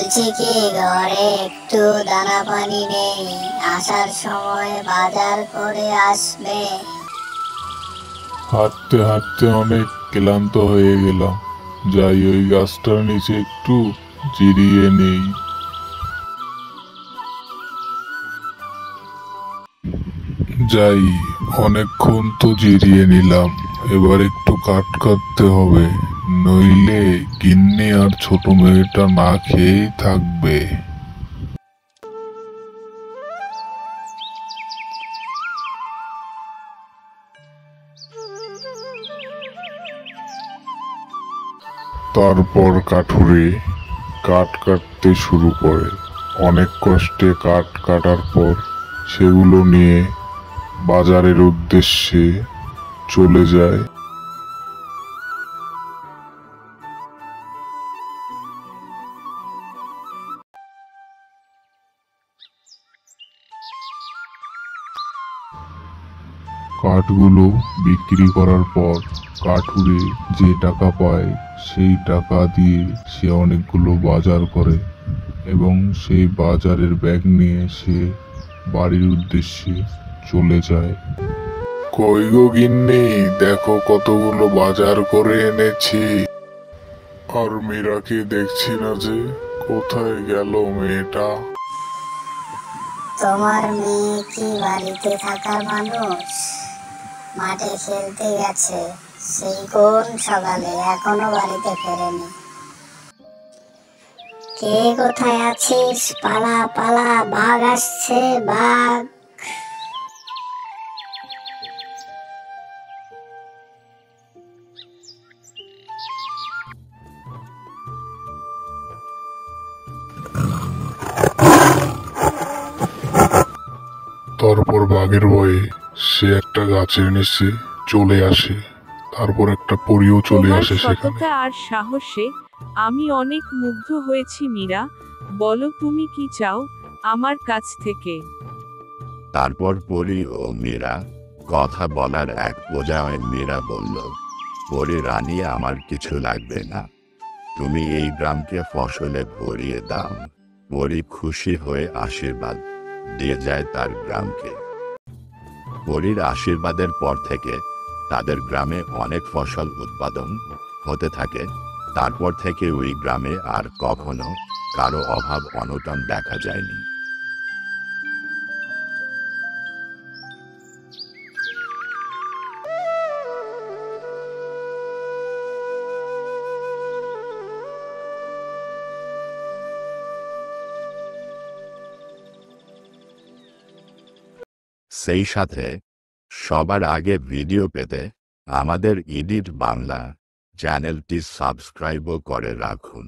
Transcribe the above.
বলছি কি, ঘরে একটু দানা পানি নেই, আসার সময় বাজার করে আসবে। হাঁটতে হাঁটতে অনেক ক্লান্ত হয়ে গেলাম, যাই ওই গাছটার নিচে একটু জিরিয়ে নেই। যাই, অনেকক্ষণ তো জিরিয়ে নিলাম, এবার একটু কাঠ কাটতে হবে, নইলে গিন্নি আর ছোট মেয়েটা না খেয়েই থাকবে। তারপর কাঠুরে কাঠ কাটতে শুরু করে। অনেক কষ্টে কাঠ কাটার পর সেগুলো নিয়ে বাজারের উদ্দেশ্যে চলে যায়। কাঠগুলো বিক্রি করার পর কাঠুরে যে টাকা পায় সেই টাকা দিয়ে সে অনেকগুলো বাজার করে এবং সেই বাজারের ব্যাগ নিয়ে সে বাড়ির উদ্দেশ্যে চলে যায়। কই গো গিন্নি, দেখো কতগুলো বাজার করে এনেছি। আর মীরাকে দেখছি না যে, কোথায় গেল মেয়েটা? তোমার মেয়ে কি বাড়িতে থাকার মানুষ? মাঠে খেলতে গেছে, সেই কোন সকালে, এখনো বাড়িতে ফেরেনি। কে কোথায় আছিস? পালা পালা, বাঘ আসছে, বাঘ। তারপর বাঘের ভয়ে সে একটা গাছের নিচে চলে আসে। তারপর একটা পরীও চলে তোমার আসে সেখানে। সততা আর সাহসে আমি অনেক মুগ্ধ হয়েছি মীরা। বলো তুমি কি চাও আমার কাছ থেকে? তারপর পরী ও মীরা কথা বলার এক পর্যায়ে মীরা বলল, পরী রানী, আমার কিছু লাগবে না, তুমি এই গ্রামকে ফসলে ভরিয়ে দাও। পরী খুশি হয়ে আশীর্বাদ দিয়ে যায় তার গ্রামকে। পরীর আশীর্বাদের পর থেকে তাদের গ্রামে অনেক ফসল উৎপাদন হতে থাকে। তারপর থেকে ওই গ্রামে আর কখনো কারো অভাব অনটন দেখা যায়নি। সেই সাথে সবার আগে ভিডিও পেতে আমাদের ইডিট বাংলা চ্যানেলটি সাবস্ক্রাইবও করে রাখুন।